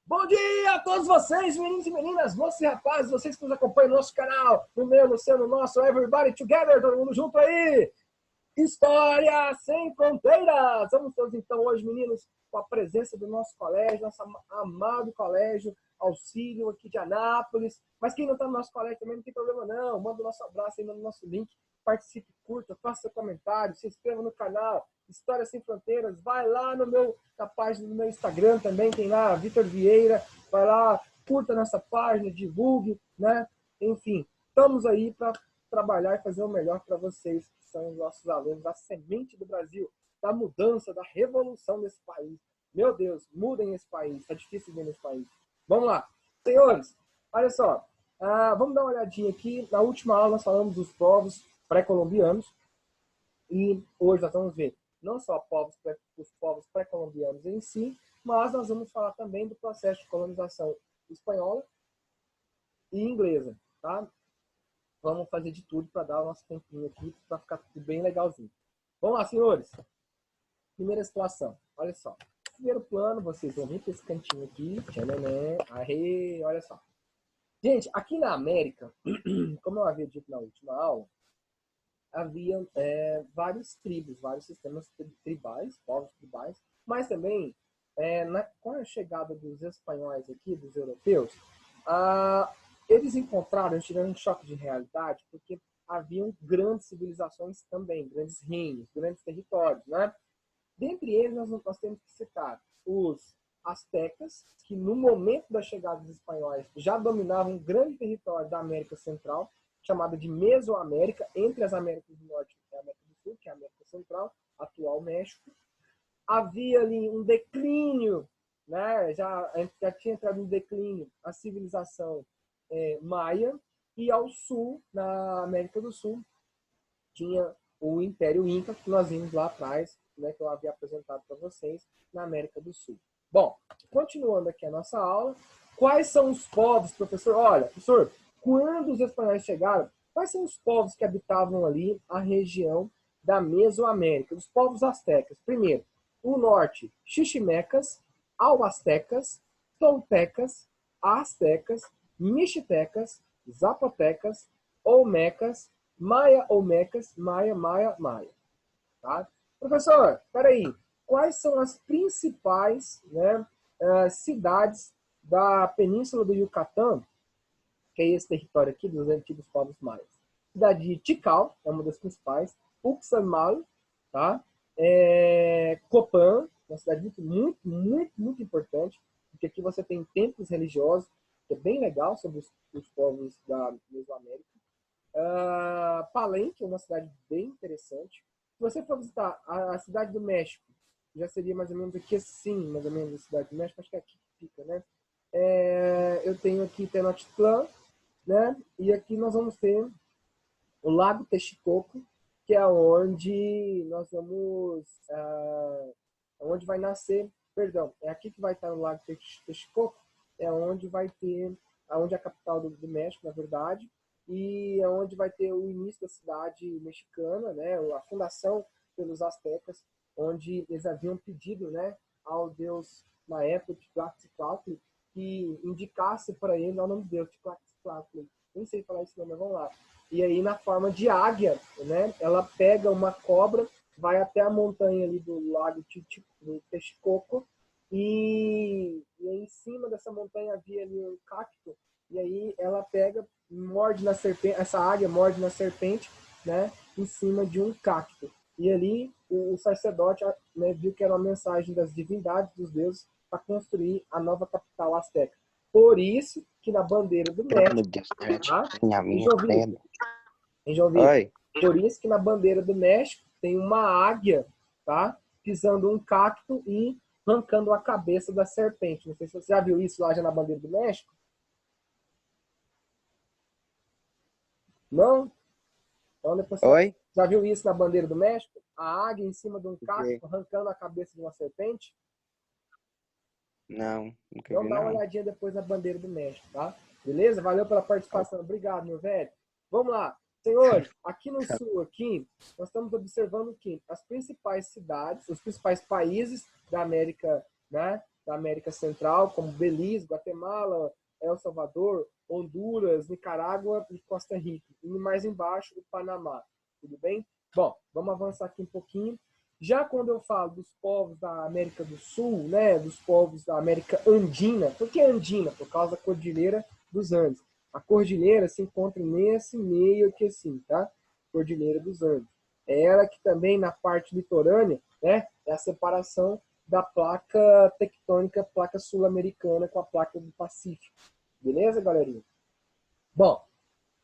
Bom dia a todos vocês, meninos e meninas, moços e rapazes, vocês que nos acompanham no nosso canal, no meu, no seu, no nosso, everybody together, todo mundo junto aí. História sem fronteiras! Vamos todos então hoje, meninos, com a presença do nosso colégio, nosso amado colégio Auxílio aqui de Anápolis. Mas quem não está no nosso colégio também não tem problema não. Manda o nosso abraço aí, manda o nosso link, participe, curta, faça seu comentário, se inscreva no canal História Sem Fronteiras. Vai lá na página do meu Instagram também, tem lá, Vitor Vieira. Vai lá, curta nossa página, divulgue, né? Enfim, estamos aí para trabalhar e fazer o melhor para vocês, que são os nossos alunos, a semente do Brasil, da mudança, da revolução desse país. Meu Deus, mudem esse país, está difícil ver nesse país. Vamos lá. Senhores, olha só, vamos dar uma olhadinha aqui. Na última aula nós falamos dos povos pré-colombianos e hoje nós vamos ver não só os povos pré-colombianos em si, mas nós vamos falar também do processo de colonização espanhola e inglesa, tá? Vamos fazer de tudo para dar o nosso tempinho aqui, para ficar tudo bem legalzinho. Vamos lá, senhores. Primeira situação. Olha só. Primeiro plano, vocês vão vir para esse cantinho aqui. Tchanané. Arre, olha só. Gente, aqui na América, como eu havia dito na última aula, havia vários tribos, vários sistemas tribais, povos tribais, mas também, com a chegada dos espanhóis aqui, dos europeus, eles encontraram, eles tiveram um choque de realidade, porque haviam grandes civilizações também, grandes reinos, grandes territórios, né? Dentre eles, nós temos que citar os astecas, que no momento da chegada dos espanhóis já dominavam um grande território da América Central, chamada de Mesoamérica, entre as Américas do Norte e a América do Sul, que é a América Central, atual México. Havia ali um declínio, né? Já tinha entrado em declínio a civilização maia, e ao sul, na América do Sul, tinha o Império Inca, que nós vimos lá atrás, né, que eu havia apresentado para vocês, na América do Sul. Bom, continuando aqui a nossa aula, quais são os povos, professor? Olha, professor, quando os espanhóis chegaram, quais são os povos que habitavam ali a região da Mesoamérica? Os povos astecas. Primeiro, o norte, xiximecas, auastecas, toltecas, astecas, mixtecas, zapotecas, olmecas, maia-olmecas, maia. Tá? Professor, peraí, quais são as principais, né, cidades da Península do Yucatán, que é esse território aqui dos antigos povos maias? Cidade de Tikal, é uma das principais, Uxamal, tá? Copan, uma cidade muito importante, porque aqui você tem templos religiosos, que é bem legal, sobre os povos da Mesoamérica. Palenque é uma cidade bem interessante. Se você for visitar a cidade do México, já seria mais ou menos aqui assim, mais ou menos a cidade do México, acho que é aqui que fica, né? Eu tenho aqui Tenochtitlan, né? E aqui nós vamos ter o Lago Texcoco, que é onde nós vamos, onde vai nascer, perdão, é aqui que vai estar o Lago Texcoco, é onde vai ter, onde é a capital do México, na verdade, e é onde vai ter o início da cidade mexicana, né, a fundação pelos astecas, onde eles haviam pedido, né, ao deus, na época, Tlaxcatli, que indicasse para ele o nome de Deus, Tlaxcatli. Nem sei falar isso não, mas vamos lá. E aí, na forma de águia, né, ela pega uma cobra, vai até a montanha ali do lago do Texcoco, e em cima dessa montanha havia ali um cacto, e aí ela pega, morde na serpente, essa águia morde na serpente, né, em cima de um cacto. E ali o sacerdote, né, viu que era uma mensagem das divindades, dos deuses, para construir a nova capital asteca. Por isso que na bandeira do México, tá? Oi. Por isso que na bandeira do México tem uma águia, tá? Pisando um cacto e arrancando a cabeça da serpente. Não sei se você já viu isso lá já na bandeira do México. Não? Então depois você já viu isso na bandeira do México? A águia em cima de um cacto arrancando a cabeça de uma serpente? Não, nunca Então vi, dá uma não. olhadinha depois na bandeira do México, tá? Beleza? Valeu pela participação. Obrigado, meu velho. Vamos lá. Senhores, aqui no sul, aqui, nós estamos observando que as principais cidades, os principais países da América, né, da América Central, como Belize, Guatemala, El Salvador, Honduras, Nicarágua e Costa Rica. E mais embaixo, o Panamá. Tudo bem? Bom, vamos avançar aqui um pouquinho. Já quando eu falo dos povos da América do Sul, né, dos povos da América Andina, por que Andina? Por causa da Cordilheira dos Andes. A cordilheira se encontra nesse meio aqui assim, tá? Cordilheira dos Andes. É ela que também na parte litorânea, né, é a separação da placa tectônica, placa sul-americana com a placa do Pacífico. Beleza, galerinha? Bom,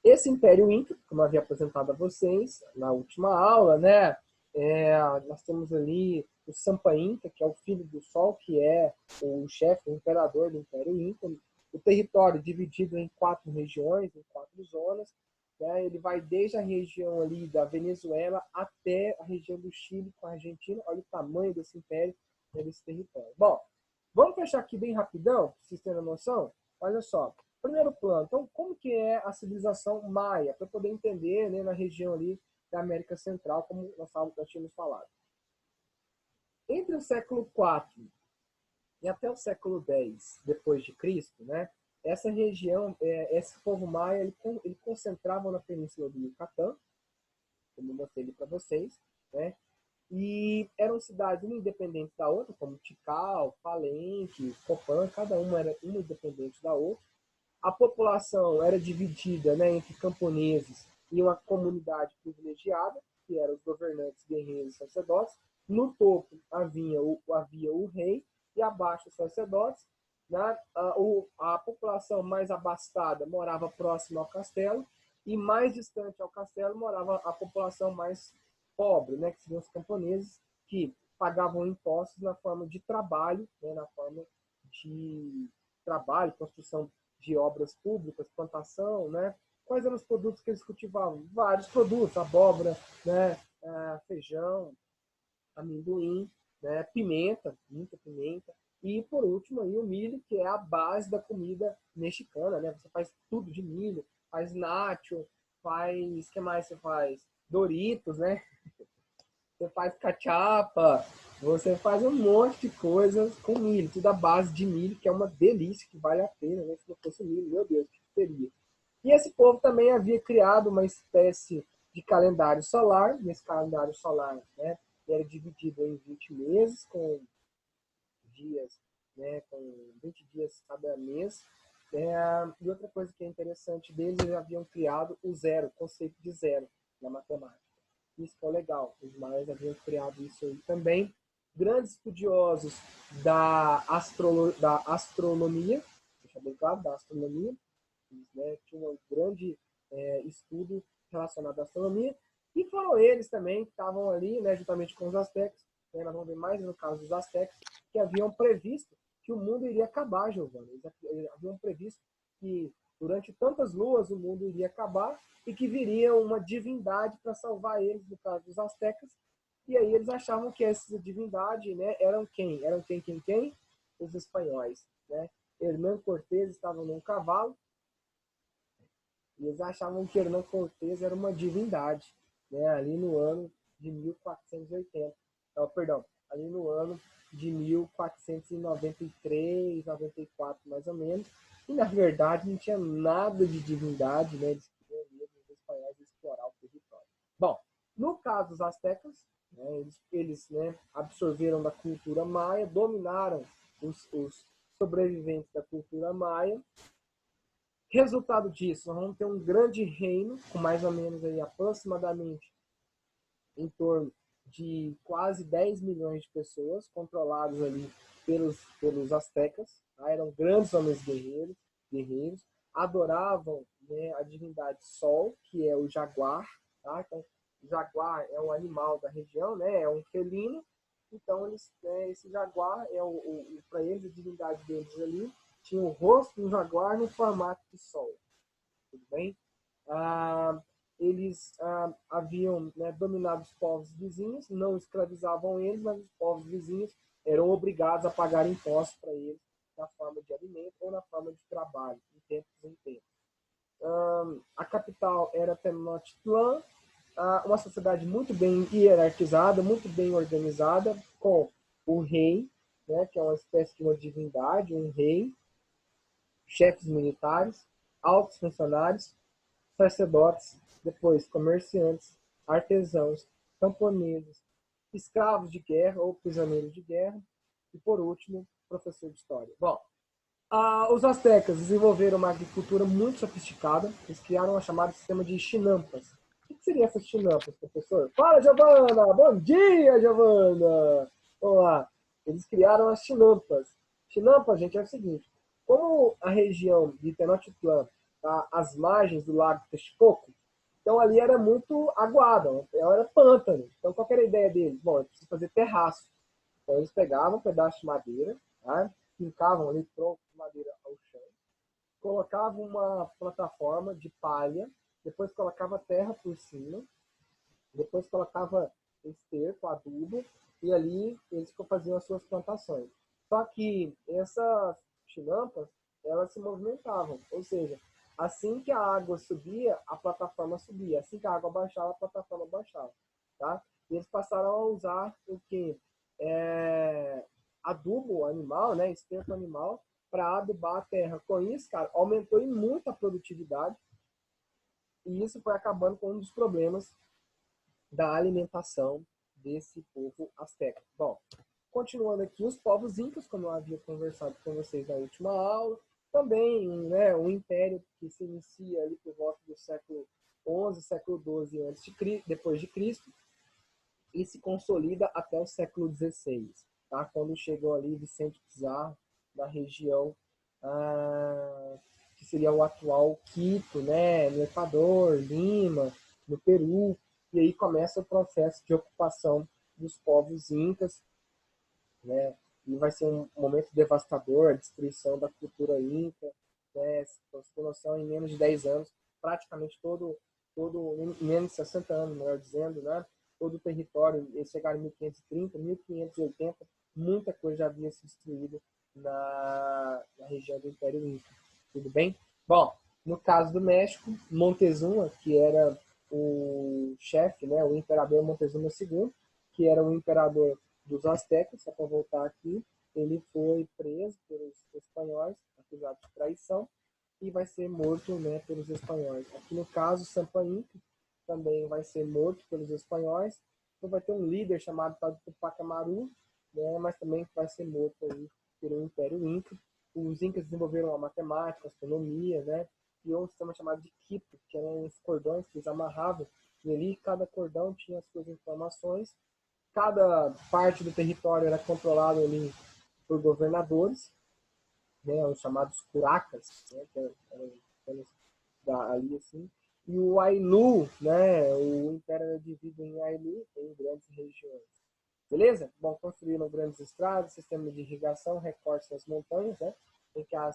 esse Império Inca, como eu havia apresentado a vocês na última aula, né, nós temos ali o Sampa Inca, que é o filho do Sol, que é o chefe, o imperador do Império Inca. O território dividido em 4 regiões, em 4 zonas. Né? Ele vai desde a região ali da Venezuela até a região do Chile com a Argentina. Olha o tamanho desse império, desse território. Bom, vamos fechar aqui bem rapidão, para vocês terem noção. Olha só, primeiro plano. Então, como que é a civilização maia? Para poder entender, né, na região ali da América Central, como nós tínhamos falado. Entre o século IV e até o século X depois de Cristo, né, essa região, esse povo maia, ele concentrava na península do Yucatán, como eu mostrei para vocês, né, e eram cidades uma independentes da outra, como Tikal, Palenque, Copán, cada uma era uma independente da outra. A população era dividida, né, entre camponeses e uma comunidade privilegiada, que eram os governantes, guerreiros e sacerdotes. No topo havia o rei e abaixo os sacerdotes. Né? A população mais abastada morava próximo ao castelo e mais distante ao castelo morava a população mais pobre, né? Que seriam os camponeses, que pagavam impostos na forma de trabalho, né? Na forma de trabalho, construção de obras públicas, plantação, né? Quais eram os produtos que eles cultivavam? Vários produtos, abóbora, né? Feijão, amendoim, né? Pimenta, muita pimenta. E, por último, aí, o milho, que é a base da comida mexicana, né? Você faz tudo de milho, faz nacho, faz... O que mais você faz? Doritos, né? Você faz cachapa, você faz um monte de coisas com milho, tudo à base de milho, que é uma delícia, que vale a pena, né? Se não fosse milho, meu Deus, o que seria? E esse povo também havia criado uma espécie de calendário solar. Nesse calendário solar, né, era dividido em 20 meses, com dias, né, com 20 dias cada mês. E outra coisa que é interessante deles, eles haviam criado o zero, o conceito de zero na matemática. Isso foi legal, os maias haviam criado isso aí também. Grandes estudiosos da astronomia, deixa bem claro, da astronomia, né, tinha um grande estudo relacionado à astronomia, e foram eles também que estavam ali, né, juntamente com os astecas, né, nós vamos ver mais no caso dos astecas, que haviam previsto que o mundo iria acabar, Giovanna. Eles haviam previsto que durante tantas luas o mundo iria acabar e que viria uma divindade para salvar eles, no caso dos astecas. E aí eles achavam que essa divindade, né, eram quem? Eram quem? Os espanhóis, né? Hernán Cortés estava num cavalo e eles achavam que Hernán Cortés era uma divindade, né, ali no ano de 1480. Não, perdão, ali no ano de 1493, 94 mais ou menos. E na verdade não tinha nada de divindade, né? Eles queriam mesmo os espanhóis explorar o território. Bom, no caso dos astecas, né, eles né, absorveram da cultura maia, dominaram os sobreviventes da cultura maia. Resultado disso, nós vamos ter um grande reino, com mais ou menos aí, aproximadamente em torno de quase 10 milhões de pessoas, controlados ali pelos astecas. Tá? Eram grandes homens guerreiros, adoravam, né, a divindade Sol, que é o jaguar. Tá? Então, o jaguar é um animal da região, né, é um felino. Então, esse jaguar, para eles, a divindade deles ali, tinha o rosto do jaguar no formato de sol. Tudo bem? Eles haviam, né, dominado os povos vizinhos, não escravizavam eles, mas os povos vizinhos eram obrigados a pagar impostos para eles na forma de alimento ou na forma de trabalho, de tempos em tempos. A capital era Tenochtitlan, uma sociedade muito bem hierarquizada, muito bem organizada, com o rei, né, que é uma espécie de uma divindade, um rei, chefes militares, altos funcionários, sacerdotes, depois comerciantes, artesãos, camponeses, escravos de guerra ou prisioneiros de guerra e, por último, professor de história. Bom, os astecas desenvolveram uma agricultura muito sofisticada. Eles criaram um chamado sistema de chinampas. O que seria essas chinampas, professor? Fala, Giovana! Bom dia, Giovana! Vamos lá. Eles criaram as chinampas. Chinampas, gente, é o seguinte. Como a região de Tenochtitlan está às margens do lago Texcoco, então ali era muito aguado, era pântano. Então qual era a ideia deles? Bom, eu preciso fazer terraço. Então eles pegavam um pedaço de madeira, tá? Fincavam ali tronco de madeira ao chão, colocavam uma plataforma de palha, depois colocava terra por cima, depois colocava esterco, adubo, e ali eles faziam as suas plantações. Só que essas chinampas, elas se movimentavam, ou seja, assim que a água subia, a plataforma subia, assim que a água baixava, a plataforma baixava, tá? E eles passaram a usar o que? Adubo animal, né, esterco animal, para adubar a terra. Com isso, cara, aumentou em muito a produtividade, e isso foi acabando com um dos problemas da alimentação desse povo asteca. Bom, continuando aqui, os povos incas, como eu havia conversado com vocês na última aula, também, né, um império que se inicia ali por volta do século XI, século XII antes de, depois de Cristo, e se consolida até o século XVI, tá? Quando chegou ali Vicente Pizarro, da região que seria o atual Quito, né, no Equador, Lima, no Peru, e aí começa o processo de ocupação dos povos incas, né, e vai ser um momento devastador, a destruição da cultura inca, né, para você ter noção, em menos de 10 anos, praticamente em menos de 60 anos, melhor dizendo, né, todo o território, eles chegaram em 1530, 1580, muita coisa já havia se destruído na região do Império Inca. Tudo bem? Bom, no caso do México, Montezuma, que era o chefe, né, o imperador Montezuma II, que era o imperador dos astecas, só para voltar aqui, ele foi preso pelos espanhóis, acusado de traição, e vai ser morto, né, pelos espanhóis. Aqui no caso, Sampa Inca também vai ser morto pelos espanhóis. Então vai ter um líder chamado Tupac Amaru, né, mas também vai ser morto aí pelo Império Inca. Os incas desenvolveram a matemática, a astronomia, né, e um sistema chamado de quipu, que eram os cordões que eles amarravam, e ali cada cordão tinha as suas informações. Cada parte do território era controlado ali por governadores, né, os chamados curacas, né, que eram ali assim. E o Ailu, né, o império era dividido em Ailu, em grandes regiões. Beleza? Bom, construíram grandes estradas, sistema de irrigação, recortes nas montanhas, né, em que a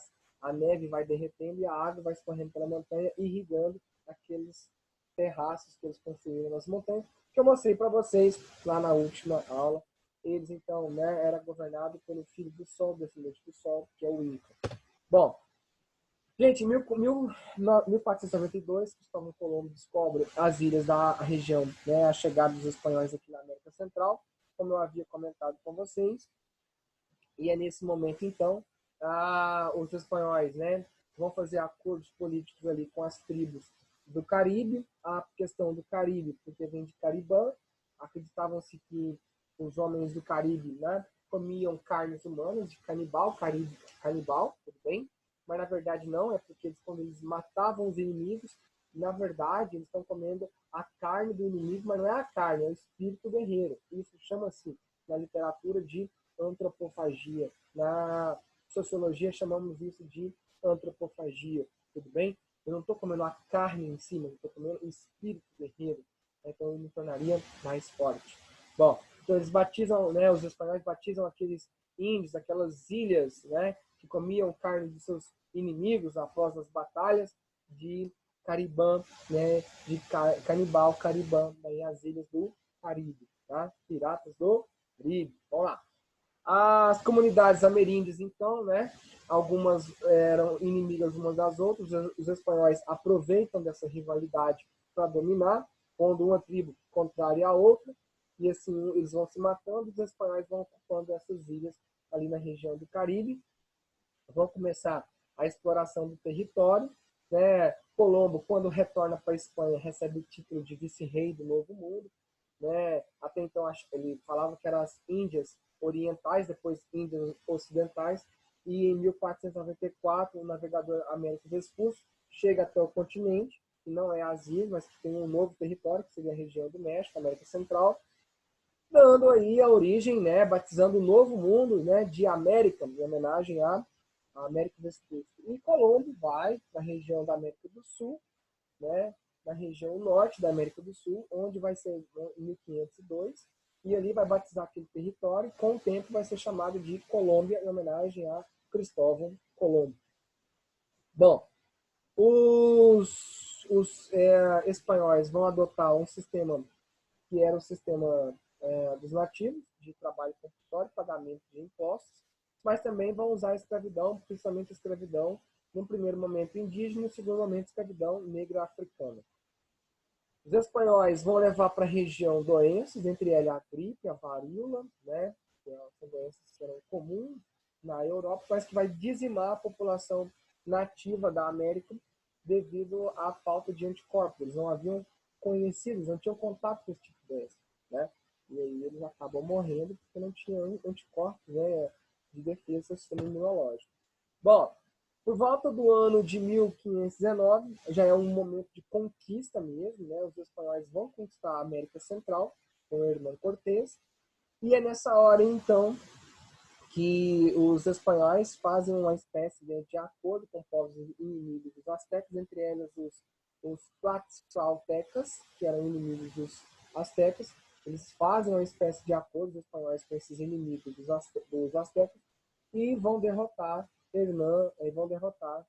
neve vai derretendo e a água vai escorrendo pela montanha, irrigando aqueles terraços que eles construíram nas montanhas, que eu mostrei para vocês lá na última aula. Eles, então, né, era governado pelo filho do Sol, descendente do Sol, que é o Inca. Bom, gente, em 1492, Cristóvão Colombo descobre as ilhas da região, né, a chegada dos espanhóis aqui na América Central, como eu havia comentado com vocês. E é nesse momento, então, os espanhóis, né, vão fazer acordos políticos ali com as tribos do Caribe. A questão do Caribe, porque vem de Caribã, acreditavam-se que os homens do Caribe, né, comiam carnes humanas, de canibal, tudo bem? Mas na verdade não, é porque quando eles matavam os inimigos, na verdade eles estão comendo a carne do inimigo, mas não é a carne, é o espírito guerreiro. Isso chama-se, na literatura, de antropofagia. Na sociologia chamamos isso de antropofagia, tudo bem? Eu não estou comendo a carne em si, mas estou comendo o espírito guerreiro, né? Então eu me tornaria mais forte. Bom, então eles batizam, né, os espanhóis batizam aqueles índios, aquelas ilhas, né, que comiam carne de seus inimigos após as batalhas, de Caribã, né, de canibal, Caribã, daí as ilhas do Caribe, tá? Piratas do Caribe. Vamos lá. As comunidades ameríndias, então, né, algumas eram inimigas umas das outras, os espanhóis aproveitam dessa rivalidade para dominar, quando uma tribo contrária à outra, e assim eles vão se matando, os espanhóis vão ocupando essas ilhas ali na região do Caribe, vão começar a exploração do território, né? Colombo, quando retorna para a Espanha, recebe o título de vice-rei do Novo Mundo, né? Até então ele falava que eram as Índias Orientais, depois Índias Ocidentais, e em 1494 o navegador Américo Vespucci chega até o continente, que não é as ilhas, mas que tem um novo território, que seria a região do México, América Central, dando aí a origem, né, batizando o Novo Mundo, né, de América, em homenagem à América Vespucci. E Colombo vai para a região da América do Sul, né, na região norte da América do Sul, onde vai ser em 1502, e ali vai batizar aquele território, e com o tempo vai ser chamado de Colômbia, em homenagem a Cristóvão Colombo. Bom, os espanhóis vão adotar um sistema que era o sistema dos nativos, de trabalho compulsório, pagamento de impostos, mas também vão usar a escravidão, principalmente a escravidão, no primeiro momento indígena, no segundo momento escravidão negra africana. Os espanhóis vão levar para a região doenças, entre elas a gripe, a varíola, né, que são doenças que eram comuns na Europa, mas que vai dizimar a população nativa da América devido à falta de anticorpos. Eles não haviam conhecidos, não tinham contato com esse tipo de doença, né? E aí eles acabam morrendo porque não tinham anticorpos, né, de defesa do sistema imunológico. Bom, por volta do ano de 1519, já é um momento de conquista mesmo, né? Os espanhóis vão conquistar a América Central com Hernán Cortés, e é nessa hora, então, que os espanhóis fazem uma espécie de acordo com povos inimigos dos astecas, entre eles os tlaxcaltecas, que eram inimigos dos astecas. Eles fazem uma espécie de acordo dos espanhóis com esses inimigos dos astecas e vão derrotar Hernán, e vão derrotar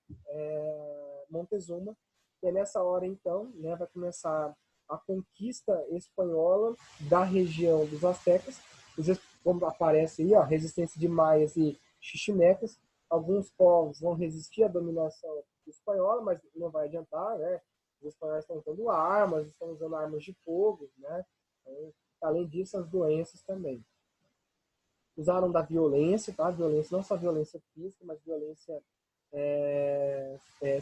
Montezuma. E é nessa hora, então, né, vai começar a conquista espanhola da região dos astecas. Como aparece aí, ó, resistência de maias e xiximecas. Alguns povos vão resistir à dominação espanhola, mas não vai adiantar, né? Os espanhóis estão usando armas, estão usando armas de fogo, né? Então, além disso, as doenças também. Usaram da violência, tá? Violência, não só violência física, mas violência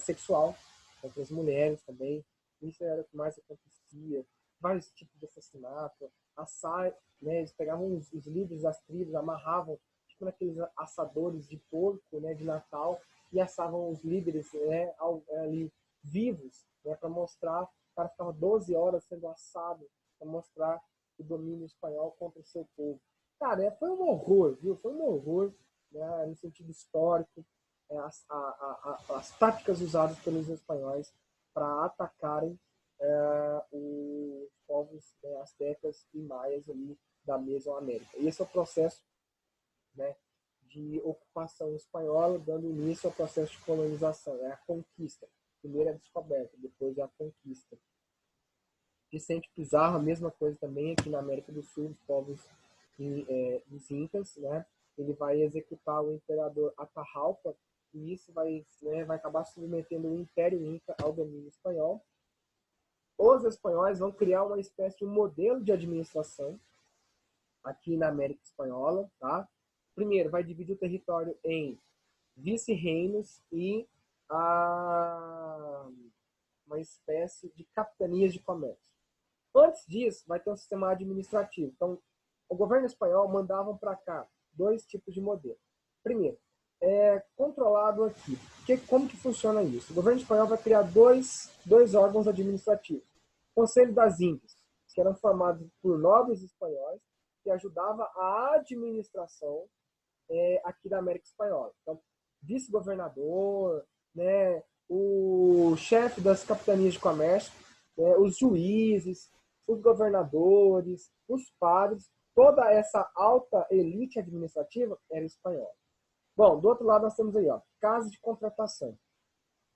sexual contra as mulheres também. Isso era o que mais acontecia. Vários tipos de assassinato. Né? Eles pegavam os líderes das tribos, amarravam tipo naqueles assadores de porco, né, de Natal, e assavam os líderes, né, ali vivos, né, para mostrar. O cara ficava 12 horas sendo assado para mostrar o domínio espanhol contra o seu povo. Cara, foi um horror, viu? Foi um horror, né, no sentido histórico, as táticas usadas pelos espanhóis para atacarem os povos astecas e maias ali da Mesoamérica. E esse é o processo, né, de ocupação espanhola, dando início ao processo de colonização, a conquista. Primeiro a descoberta, depois a conquista. Vicente Pizarro, a mesma coisa também aqui na América do Sul, os povos dos Incas, né? Ele vai executar o imperador Atahualpa, e isso vai acabar submetendo o Império Inca ao domínio espanhol. Os espanhóis vão criar uma espécie de modelo de administração aqui na América Espanhola, tá? Primeiro, vai dividir o território em vice-reinos e uma espécie de capitanias de comércio. Antes disso, vai ter um sistema administrativo. Então, o governo espanhol mandavam para cá dois tipos de modelo. Primeiro, controlado aqui. Como que funciona isso? O governo espanhol vai criar dois órgãos administrativos. O Conselho das Índias, que eram formados por nobres espanhóis, que ajudava a administração aqui da América Espanhola. Então, vice-governador, né, o chefe das capitanias de comércio, os juízes, os governadores, os padres, toda essa alta elite administrativa era espanhola. Bom, do outro lado nós temos aí, ó, casa de contratação.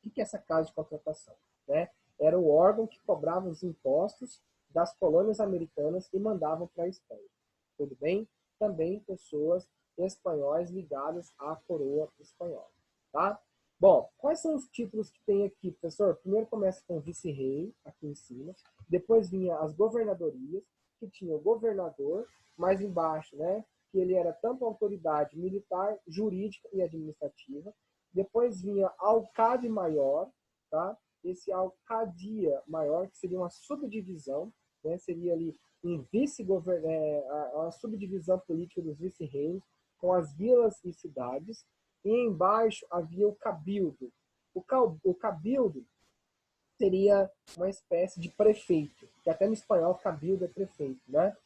O que é essa casa de contratação? Né? Era o órgão que cobrava os impostos das colônias americanas e mandavam para a Espanha. Tudo bem? Também pessoas espanhóis ligadas à coroa espanhola. Tá? Bom, quais são os títulos que tem aqui, professor? Primeiro começa com vice-rei, aqui em cima. Depois vinha as governadorias, que tinha o governador. Mais embaixo, né? que ele era tanto autoridade militar, jurídica e administrativa. Depois vinha alcade maior, tá? Esse alcadia maior, que seria uma subdivisão, né? Seria ali um uma subdivisão política dos vice-reinos, com as vilas e cidades, e embaixo havia o cabildo. O cabildo seria uma espécie de prefeito, que até no espanhol cabildo é prefeito, né?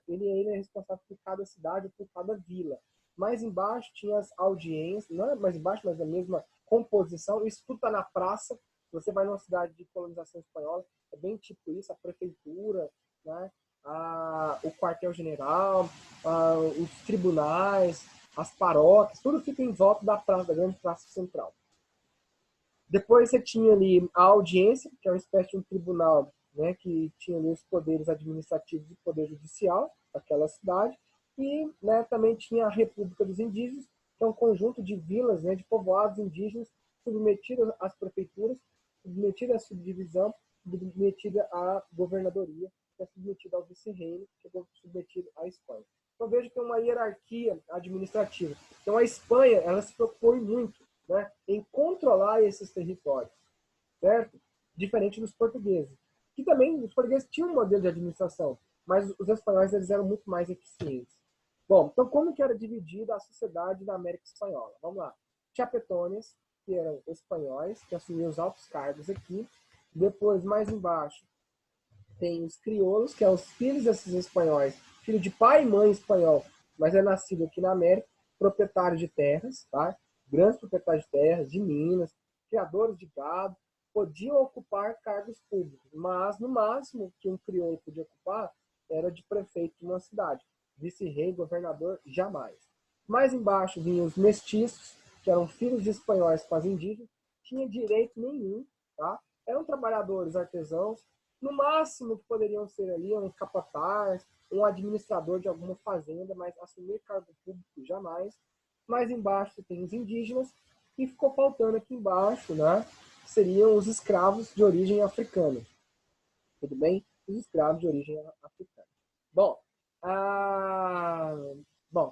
Ele é responsável por cada cidade, por cada vila. Mais embaixo tinha as audiências, não é mais embaixo, mas a mesma composição. Isso tudo está na praça. Você vai numa cidade de colonização espanhola, é bem tipo isso, a prefeitura, né? O quartel-general, os tribunais, as paróquias, tudo fica em volta da praça, da grande praça central. Depois você tinha ali a audiência, que é uma espécie de um tribunal, né, que tinha ali os poderes administrativos e poder judicial daquela cidade, e, né, também tinha a República dos Indígenas, que é um conjunto de vilas, né, de povoados indígenas submetidos às prefeituras, submetida à subdivisão, submetida à governadoria, que é submetida ao vice-reino, que é submetido à Espanha. Então vejo que é uma hierarquia administrativa. Então a Espanha, ela se propõe muito, né, em controlar esses territórios, certo? Diferente dos portugueses, que também os portugueses tinham um modelo de administração, mas os espanhóis eles eram muito mais eficientes. Bom, então como que era dividida a sociedade da América Espanhola? Vamos lá. Chapetones, que eram espanhóis, que assumiam os altos cargos aqui. Depois, mais embaixo, tem os crioulos, que são os filhos desses espanhóis, filho de pai e mãe espanhol, mas é nascido aqui na América, proprietário de terras, tá? Grandes proprietários de terras, de minas, criadores de gado, podiam ocupar cargos públicos, mas no máximo que um crioulo podia ocupar era de prefeito de uma cidade. Vice-rei, governador, jamais. Mais embaixo vinham os mestiços, que eram filhos de espanhóis quase indígenas, tinham direito nenhum, tá? Eram trabalhadores artesãos, no máximo que poderiam ser ali um capataz, um administrador de alguma fazenda, mas assumir cargo público jamais. Mais embaixo tem os indígenas, e ficou faltando aqui embaixo, né? Seriam os escravos de origem africana. Tudo bem? Os escravos de origem africana. Bom,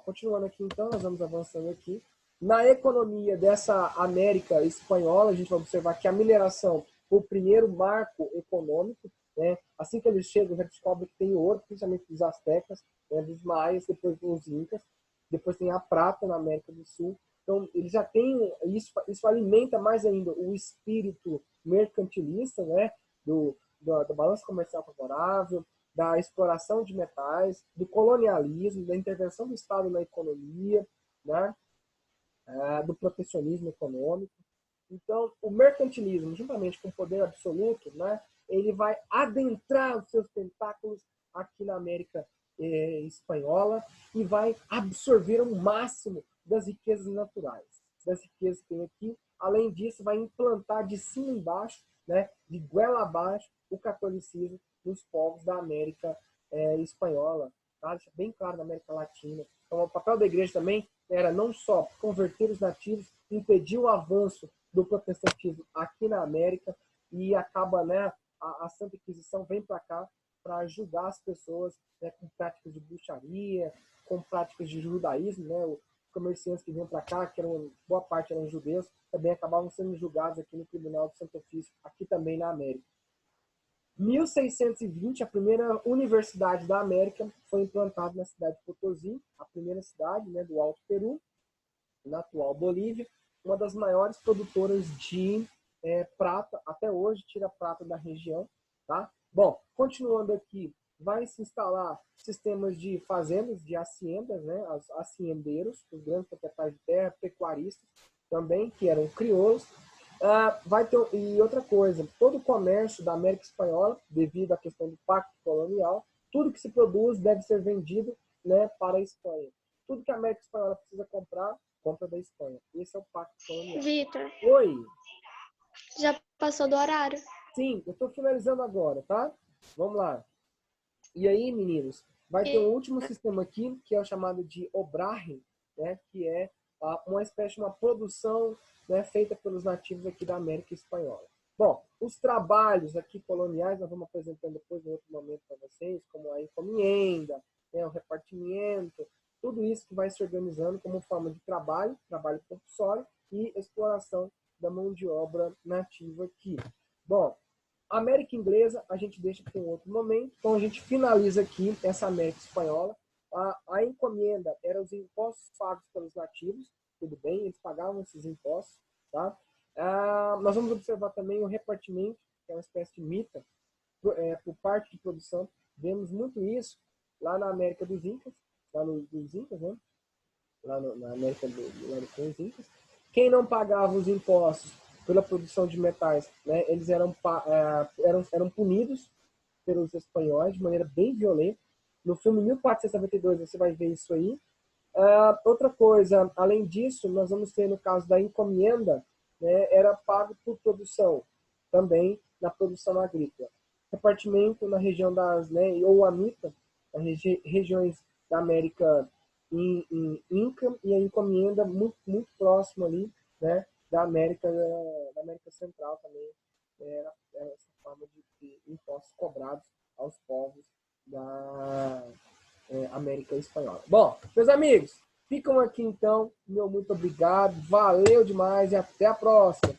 continuando aqui então, nós vamos avançando aqui. Na economia dessa América espanhola, a gente vai observar que a mineração foi o primeiro marco econômico, né? Assim que eles chegam, já descobrem que tem ouro, principalmente dos astecas, né? Dos maias, depois dos incas, depois tem a prata na América do Sul. Então, eles já têm isso alimenta mais ainda o espírito mercantilista, né? Da balança comercial favorável, da exploração de metais, do colonialismo, da intervenção do Estado na economia, né? Do protecionismo econômico. Então, o mercantilismo, juntamente com o poder absoluto, né? Ele vai adentrar os seus tentáculos aqui na América espanhola e vai absorver o máximo das riquezas naturais, das riquezas que tem aqui. Além disso, vai implantar de cima embaixo, né, de goela abaixo, o catolicismo nos povos da América espanhola. Tá? Deixa bem claro na América Latina. Então, o papel da igreja também era não só converter os nativos, impedir o avanço do protestantismo aqui na América, e acaba, né, a Santa Inquisição vem para cá para julgar as pessoas, né, com práticas de bruxaria, com práticas de judaísmo, né? Os comerciantes que vinham para cá, que eram, boa parte eram judeus, também acabavam sendo julgados aqui no Tribunal do Santo Ofício, aqui também na América. 1620, a primeira universidade da América foi implantada na cidade de Potosí, a primeira cidade, né, do Alto Peru, na atual Bolívia, uma das maiores produtoras de prata, até hoje tira prata da região, tá? Bom, continuando aqui, vai se instalar sistemas de fazendas, de haciendas, né? Os haciendeiros, os grandes proprietários de terra, pecuaristas também, que eram crioulos. Vai ter, e outra coisa, todo o comércio da América Espanhola, devido à questão do pacto colonial, tudo que se produz deve ser vendido, né, para a Espanha. Tudo que a América Espanhola precisa comprar, compra da Espanha. Esse é o pacto colonial. Vitor, Oi! já passou do horário. Sim, eu estou finalizando agora, tá? Vamos lá. E aí, meninos, vai ter um último sistema aqui, que é o chamado de obrarre, né, que é uma espécie de uma produção, né, feita pelos nativos aqui da América Espanhola. Bom, os trabalhos aqui coloniais nós vamos apresentando depois em outro momento para vocês, como a encomienda, né, o repartimento, tudo isso que vai se organizando como forma de trabalho compulsório e exploração da mão de obra nativa aqui. Bom, a América Inglesa a gente deixa para um outro momento, então a gente finaliza aqui essa América Espanhola. A encomenda era os impostos pagos pelos nativos, tudo bem, eles pagavam esses impostos, tá? Nós vamos observar também o repartimento, que é uma espécie de mita, por parte de produção. Vemos muito isso lá na América dos Incas, dos Incas, né? Na América lá dos Incas. Quem não pagava os impostos pela produção de metais, né, eles eram punidos pelos espanhóis de maneira bem violenta. No filme 1492 você vai ver isso aí. Outra coisa, além disso, nós vamos ter no caso da encomenda, né, era pago por produção, também na produção agrícola. Repartimento na região das, né, ou AMITA, as regiões da América em Inca, e a encomenda muito próximo ali, né, da América Central também, era essa forma de impostos cobrados aos povos da América Espanhola. Bom, meus amigos, ficam aqui então. Meu muito obrigado, valeu demais e até a próxima.